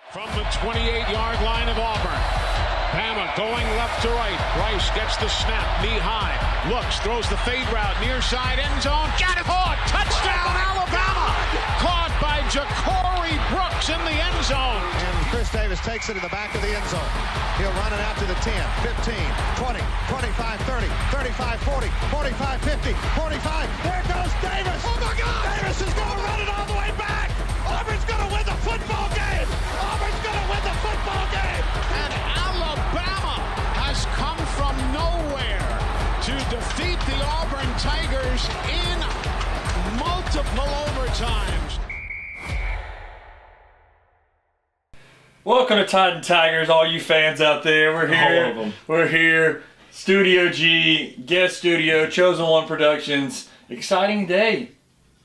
From the 28-yard line of Auburn. Bama going left to right. Bryce gets the snap, knee high. Looks, throws the fade route, near side end zone. Got it! Caught! Touchdown, Alabama! Caught by Ja'Cory Brooks in the end zone. And Chris Davis takes it in the back of the end zone. He'll run it out to the 10, 15, 20, 25, 30, 35, 40, 45, 50, 45. There goes Davis! Oh my God! Davis is going to run it all the way back! Auburn's going to win the football game! Auburn's going to win the football game! And Alabama has come from nowhere to defeat the Auburn Tigers in multiple overtimes. Welcome to Titan Tigers, all you fans out there. We're here. All of them. We're here. Studio G, guest studio, Chosen One Productions. Exciting day.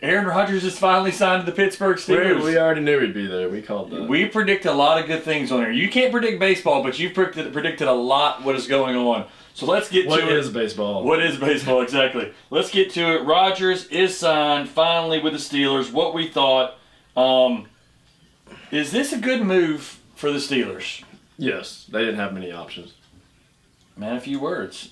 Aaron Rodgers is finally signed to the Pittsburgh Steelers. We already knew he'd be there. We called that. We predict a lot of good things on here. You can't predict baseball, but you've predicted a lot what is going on. So let's get to it. What is baseball? What is baseball, exactly. Let's get to it. Rodgers is signed finally with the Steelers. What we thought. Is this a good move for the Steelers? Yes. They didn't have many options. Man, a few words.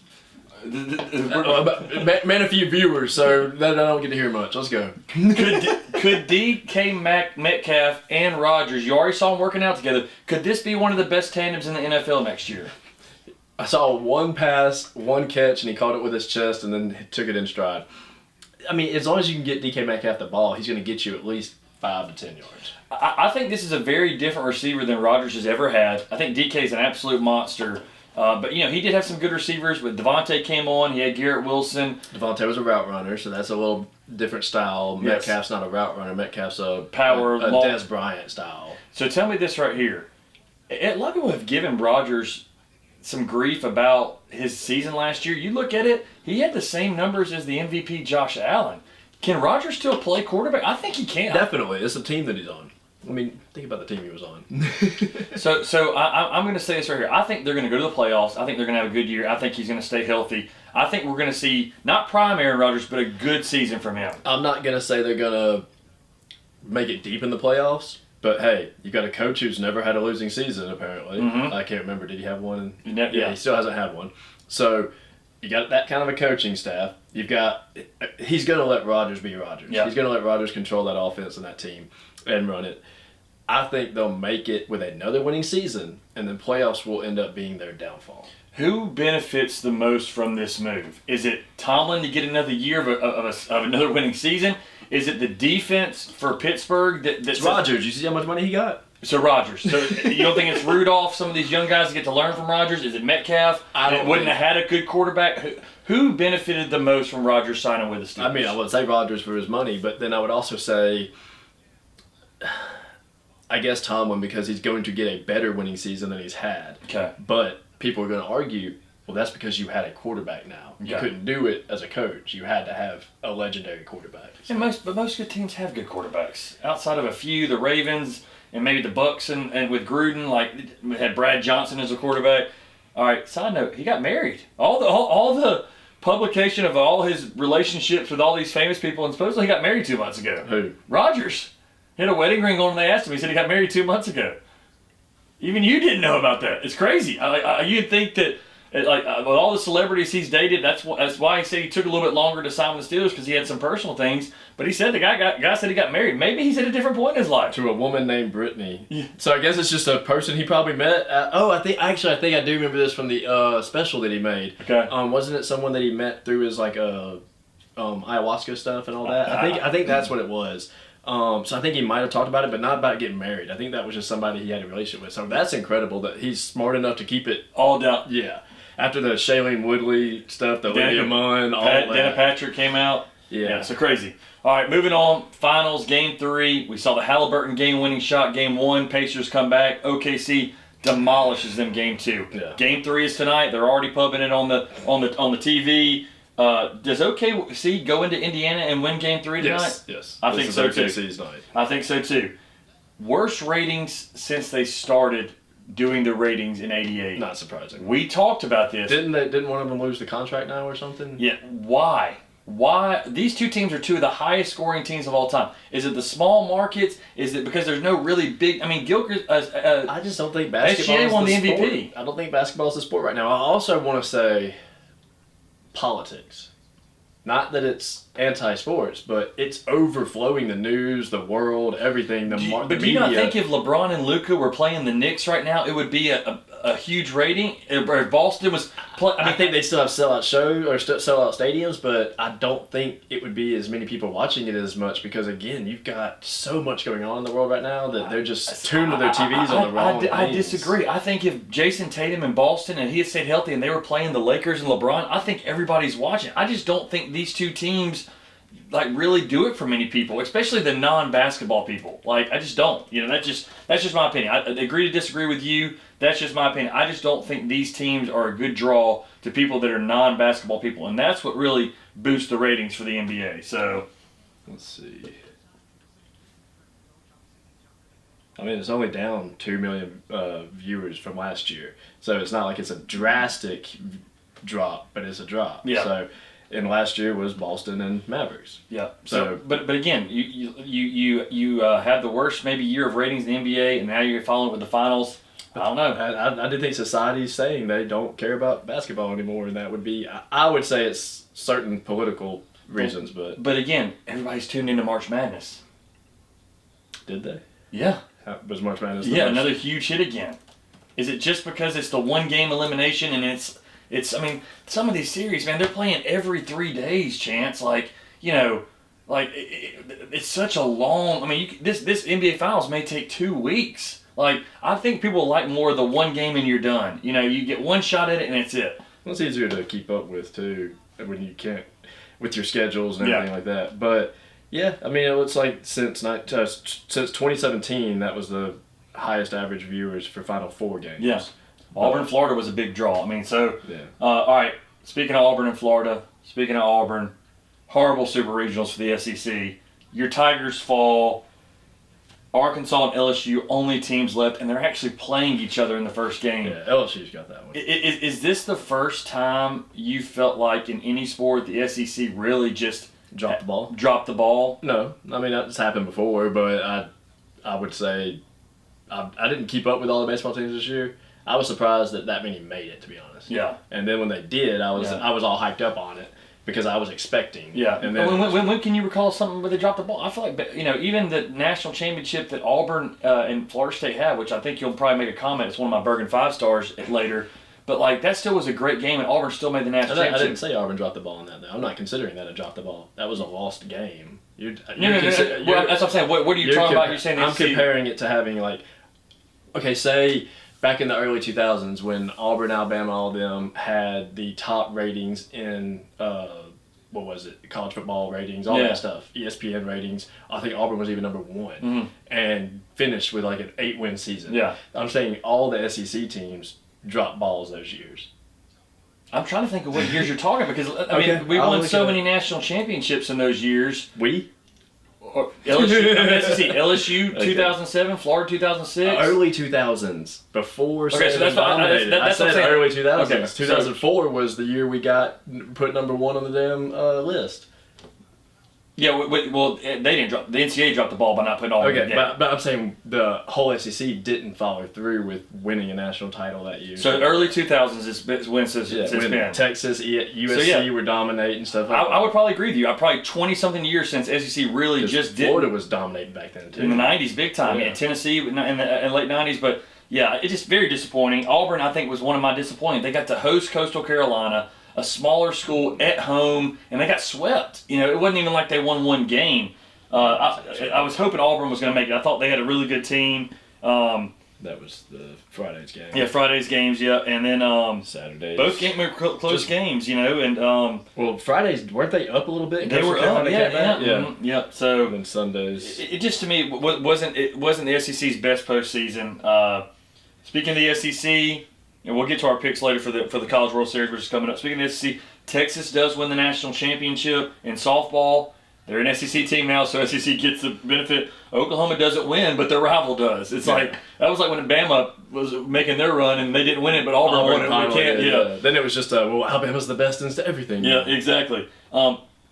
Man, a few viewers, so that I don't get to hear much. Let's go. Could DK Metcalf and Rodgers, you already saw them working out together, could this be one of the best tandems in the NFL next year? I saw one pass, one catch, and he caught it with his chest and then took it in stride. I mean, as long as you can get DK Metcalf the ball, he's going to get you at least 5 to 10 yards. I think this is a very different receiver than Rodgers has ever had. I think DK is an absolute monster. But, you know, he did have some good receivers. But Devontae came on. He had Garrett Wilson. Devontae was a route runner, so that's a little different style. Yes. Metcalf's not a route runner. Metcalf's a long. Des Bryant style. So tell me this right here. A lot of people have given Rodgers some grief about his season last year. You look at it, he had the same numbers as the MVP Josh Allen. Can Rodgers still play quarterback? I think he can. Definitely. It's the team that he's on. I mean, think about the team he was on. So I'm going to say this right here. I think they're going to go to the playoffs. I think they're going to have a good year. I think he's going to stay healthy. I think we're going to see, not prime Aaron Rodgers, but a good season from him. I'm not going to say they're going to make it deep in the playoffs, but hey, you got a coach who's never had a losing season, apparently. Mm-hmm. I can't remember. Did he have one? Yeah, he still hasn't had one. So you got that kind of a coaching staff. He's going to let Rodgers be Rodgers. Yeah. He's going to let Rodgers control that offense and that team and run it. I think they'll make it with another winning season, and then playoffs will end up being their downfall. Who benefits the most from this move? Is it Tomlin to get another year of another winning season? Is it the defense for Pittsburgh? It's Rodgers. You see how much money he got? So Rodgers. So you don't think it's Rudolph, some of these young guys that get to learn from Rodgers? Is it Metcalf? Wouldn't have had a good quarterback? Who benefited the most from Rodgers signing with the Steelers? I mean, I would say Rodgers for his money, but then I would also say, I guess Tomlin, because he's going to get a better winning season than he's had. Okay. But people are going to argue, well, that's because you had a quarterback now. You couldn't do it as a coach. You had to have a legendary quarterback. So. But most good teams have good quarterbacks. Outside of a few, the Ravens and maybe the Bucks and with Gruden, like we had Brad Johnson as a quarterback. All right, side note, he got married. All the publication of all his relationships with all these famous people, and supposedly he got married 2 months ago. Who? Rodgers. He had a wedding ring on when they asked him. He said he got married 2 months ago. Even you didn't know about that. It's crazy. You'd think that, with all the celebrities he's dated, that's why he said he took a little bit longer to sign with the Steelers, because he had some personal things. But he said the guy said he got married. Maybe he's at a different point in his life. To a woman named Brittany. Yeah. So I guess it's just a person he probably met. I think I do remember this from the special that he made. Okay. Wasn't it someone that he met through his ayahuasca stuff and all that? I think that's what it was. So I think he might have talked about it, but not about getting married. I think that was just somebody he had a relationship with. So that's incredible that he's smart enough to keep it all down. Yeah. After the Shailene Woodley stuff, the Lydia Munn, all that. Dana Patrick came out. Yeah. So crazy. All right, moving on. Finals, Game 3. We saw the Halliburton game-winning shot. Game 1, Pacers come back. OKC demolishes them. Game 2. Yeah. Game 3 is tonight. They're already pubbing it on the TV. Does OKC go into Indiana and win Game 3 tonight? Yes. I think so too. OKC's night. I think so too. Worst ratings since they started doing the ratings in '88. Not surprising. We talked about this. Didn't one of them lose the contract now or something? Yeah. Why? why these two teams are two of the highest scoring teams of all time. Is it the small markets? Is it because there's no really big? I mean, Gilchrist. I just don't think basketball SGA is won the the sport. MVP. I don't think basketball is the sport right now. I also want to say politics. Not that it's anti-sports, but it's overflowing the news, the world, everything. The Do you not think if LeBron and Luka were playing the Knicks right now, it would be a huge rating? Or if Boston was I think they still have sellout show or sellout stadiums, but I don't think it would be as many people watching it as much because again, you've got so much going on in the world right now that they're just tuned to their TVs on the wrong things. I disagree. I think if Jason Tatum in Boston and he had stayed healthy and they were playing the Lakers and LeBron, I think everybody's watching. I just don't think these two teams really do it for many people, especially the non-basketball people. I just don't. That's just my opinion. I agree to disagree with you. That's just my opinion. I just don't think these teams are a good draw to people that are non-basketball people, and that's what really boosts the ratings for the NBA. So, let's see. I mean, it's only down 2 million viewers from last year, so it's not like it's a drastic drop, but it's a drop. Yeah. So, and last year was Boston and Mavericks. Yeah. So, but again, you have the worst maybe year of ratings in the NBA, and now you're following with the finals. I don't know. I do think society's saying they don't care about basketball anymore, and that would be, I would say it's certain political reasons, but... But again, everybody's tuned into March Madness. Did they? Yeah. Was March Madness Yeah, another huge hit again. Is it just because it's the one-game elimination and it's I mean, some of these series, man, they're playing every 3 days, Chance. It's such a long... I mean, this NBA Finals may take 2 weeks. I think people like more of the one game and you're done. You get one shot at it and it's it. Well, it's easier to keep up with, too, when you can't, with your schedules and everything like that. But, yeah, I mean, it looks like since 2017, that was the highest average viewers for Final Four games. Yeah. Auburn, Florida was a big draw. I mean, so, yeah. All right, speaking of Auburn and Florida, speaking of Auburn, horrible super regionals for the SEC. Your Tigers fall. Arkansas and LSU, only teams left, and they're actually playing each other in the first game. Yeah, LSU's got that one. Is this the first time you felt like in any sport the SEC really just dropped the ball? No. I mean, that's happened before, but I would say I didn't keep up with all the baseball teams this year. I was surprised that many made it, to be honest. Yeah. And then when they did, I was all hyped up on it because I was expecting. Yeah. And then when can you recall something where they dropped the ball? I feel like, even the national championship that Auburn and Florida State had, which I think you'll probably make a comment, it's one of my Burgin 5-stars later, but that still was a great game and Auburn still made the national championship. I didn't say Auburn dropped the ball in that, though. I'm not considering that a drop the ball. That was a lost game. No. That's what I'm saying. What are you talking about? You're saying I'm comparing it to having, say back in the early 2000s when Auburn, Alabama, all of them had the top ratings in, college football ratings, all that stuff, ESPN ratings. I think Auburn was even number 1 and finished with an 8-win season. Yeah. I'm saying all the SEC teams dropped balls those years. I'm trying to think of what years you're talking because, we won so many national championships in those years. LSU 2007, Florida 2006. Early 2000s, before. Okay, so that's dominated. I said early 2000s. Okay, 2004 was the year we got put number 1 on the damn list. Yeah, well, they didn't drop. The NCAA dropped the ball by not putting all. Okay, but I'm saying the whole SEC didn't follow through with winning a national title that year. So early 2000s is when it's been. Texas, USC were dominating stuff. I would probably agree with you. I probably 20-something years since SEC really just did. Florida was dominating back then too. In the 90s, big time. Yeah, Tennessee in the late 90s, but yeah, it's just very disappointing. Auburn, I think, was one of my disappointments. They got to host Coastal Carolina, a smaller school at home, and they got swept. It wasn't even like they won one game. I was hoping Auburn was going to make it. I thought they had a really good team. That was the Friday's game. Yeah, Friday's games, yeah. And then Saturdays. Both games were close games, and well, Fridays, weren't they up a little bit? They were up, yeah. So and then Sundays. It just, to me, wasn't the SEC's best postseason. Speaking of the SEC, and we'll get to our picks later for the College World Series, which is coming up. Speaking of the SEC, Texas does win the national championship in softball. They're an SEC team now, so SEC gets the benefit. Oklahoma doesn't win, but their rival does. It's that was like when Bama was making their run and they didn't win it, but Auburn won it. Finally, Then it was just, Alabama's the best in everything. Yeah, exactly.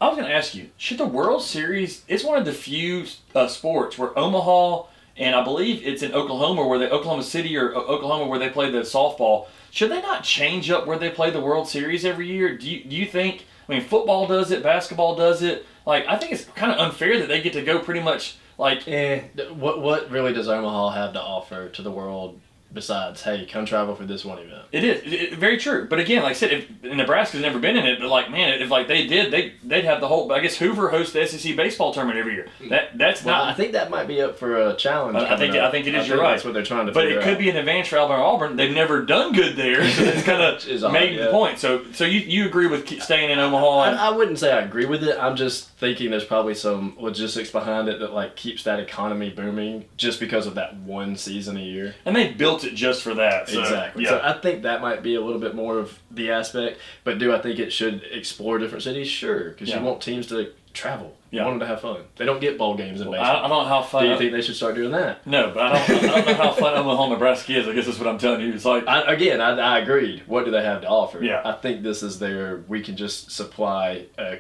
I was going to ask you, should the World Series, it's one of the few sports where Omaha, and I believe it's in Oklahoma, Oklahoma City or Oklahoma where they play the softball, should they not change up where they play the World Series every year? Do you think, I mean, football does it, basketball does it, like, I think it's kind of unfair that they get to go pretty much, like... What really does Omaha have to offer to the world besides, hey, come travel for this one event? It is. Very true. But again, like I said, if Nebraska's never been in it, but like, man, if like they did, they'd have the whole, I guess Hoover hosts the SEC baseball tournament every year. That's not... I think that might be up for a challenge. I think it is, you're right. That's what they're trying to But figure it could out. be an advantage for Alabama and Auburn. They've never done good there, so that's kind of made the point. So you agree with staying in Omaha? I wouldn't say I agree with it. I'm just thinking there's probably some logistics behind it that like keeps that economy booming just because of that one season a year. And they built it just for that. So, Exactly. Yeah. So I think that might be a little bit more of the aspect. But do I think it should explore different cities? Sure, because you want teams to travel. You want them to have fun. They don't get bowl games in baseball. I don't know how fun. Do you think they should start doing that? No, but I don't know how fun Omaha, Nebraska is. I guess that's what I'm telling you. It's like I agreed. What do they have to offer? Yeah. I think this is we can just supply a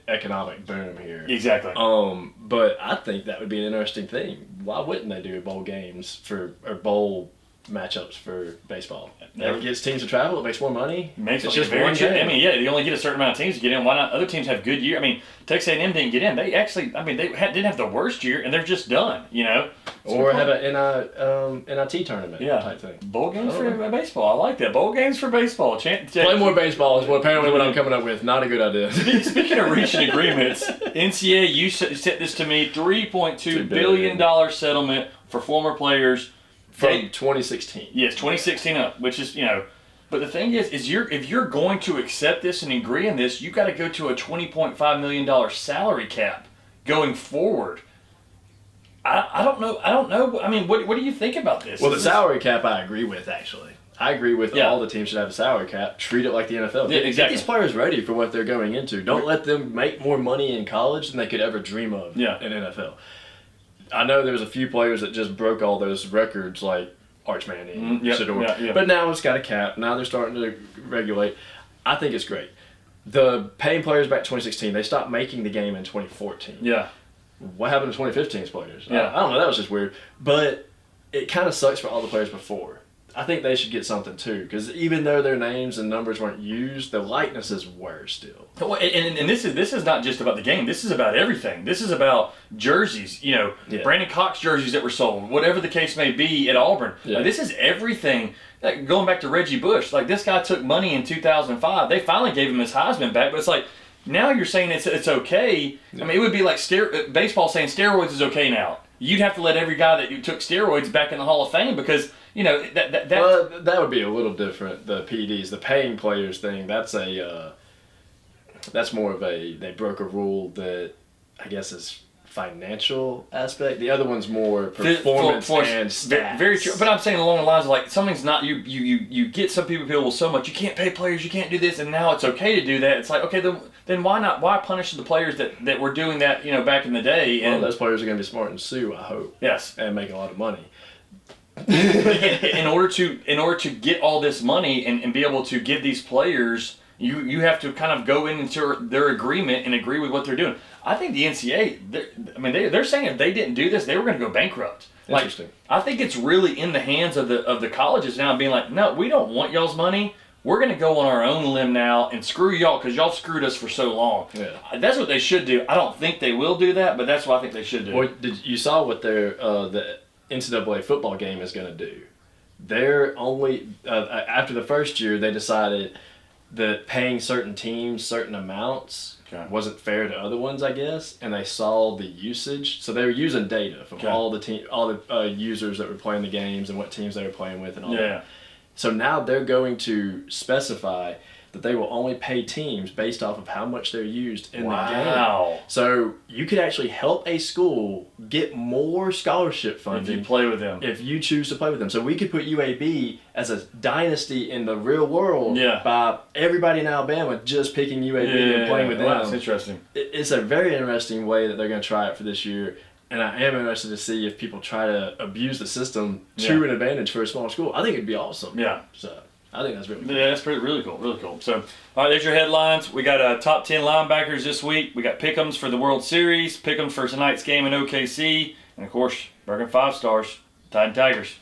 economic boom here. Exactly. But I think that would be an interesting thing. Why wouldn't they do bowl games or bowl matchups for baseball? It gets teams to travel. It makes more money. It's just very one true. game. I mean, yeah, you only get a certain amount of teams to get in. Why not? Other teams have good year. I mean, Texas A&M didn't get in. They actually, I mean, didn't have the worst year, and they're just done. You know, or have an NIT tournament type thing. Bowl games for baseball. I like that. Bowl games for baseball. Play more baseball is what I'm coming up with. Not a good idea. Speaking of reaching agreements, NCAA, you said this to me: $3.2 billion settlement for former players. From 2016. Yes, 2016 up, which is, but the thing is if you're going to accept this and agree on this, you've got to go to a $20.5 million salary cap going forward. I don't know. I mean, what do you think about this? Well, the salary cap I agree with, actually. I agree with all the teams should have a salary cap. Treat it like the NFL. Yeah, exactly. Get these players ready for what they're going into. Don't let them make more money in college than they could ever dream of in NFL. I know there's a few players that just broke all those records, like Arch Manning, Shador. But now it's got a cap. Now they're starting to regulate. I think it's great. The paying players back in 2016, they stopped making the game in 2014. Yeah. What happened to 2015's players? Yeah. I don't know. That was just weird. But it kind of sucks for all the players before. I think they should get something too, because even though their names and numbers weren't used, the likenesses were still. Well, and this is not just about the game. This is about everything. This is about jerseys. Brandon Cox jerseys that were sold, whatever the case may be at Auburn. Yeah. Like, this is everything. Like, going back to Reggie Bush, like this guy took money in 2005. They finally gave him his Heisman back, but it's like now you're saying it's okay. Yeah. I mean, it would be like baseball saying steroids is okay now. You'd have to let every guy that took steroids back in the Hall of Fame because. That would be a little different. The PEDs, the paying players thing, that's more of they broke a rule that I guess is financial aspect. The other one's more performance and stats. Very true. But I'm saying along the lines of like something's not you get some people feel well so much you can't pay players, you can't do this, and now it's okay to do that. It's like okay then why not? Why punish the players that were doing that back in the day? And those players are going to be smart and sue, I hope. Yes, and make a lot of money. in order to get all this money and be able to give these players, you have to kind of go into their agreement and agree with what they're doing. I think the NCAA, they're saying if they didn't do this, they were going to go bankrupt. Interesting. I think it's really in the hands of the colleges now being like, no, we don't want y'all's money. We're going to go on our own limb now and screw y'all because y'all screwed us for so long. Yeah. That's what they should do. I don't think they will do that, but that's what I think they should do. Well, you saw what the NCAA football game is going to do. They're only after the first year they decided that paying certain teams certain amounts wasn't fair to other ones, I guess, and they saw the usage. So they were using data from all the users that were playing the games and what teams they were playing with and all that. So now they're going to specify that they will only pay teams based off of how much they're used in the game. So you could actually help a school get more scholarship funding if you play with them. If you choose to play with them. So we could put UAB as a dynasty in the real world by everybody in Alabama just picking UAB and playing with them. That's interesting. It's a very interesting way that they're going to try it for this year. And I am interested to see if people try to abuse the system to an advantage for a small school. I think it'd be awesome. Yeah. So I think that's really cool. Yeah, that's really cool, really cool. So, all right, there's your headlines. We got top 10 linebackers this week. We got pick'ems for the World Series, pick'ems for tonight's game in OKC, and of course, Burgin 5 stars, Titan Tigers.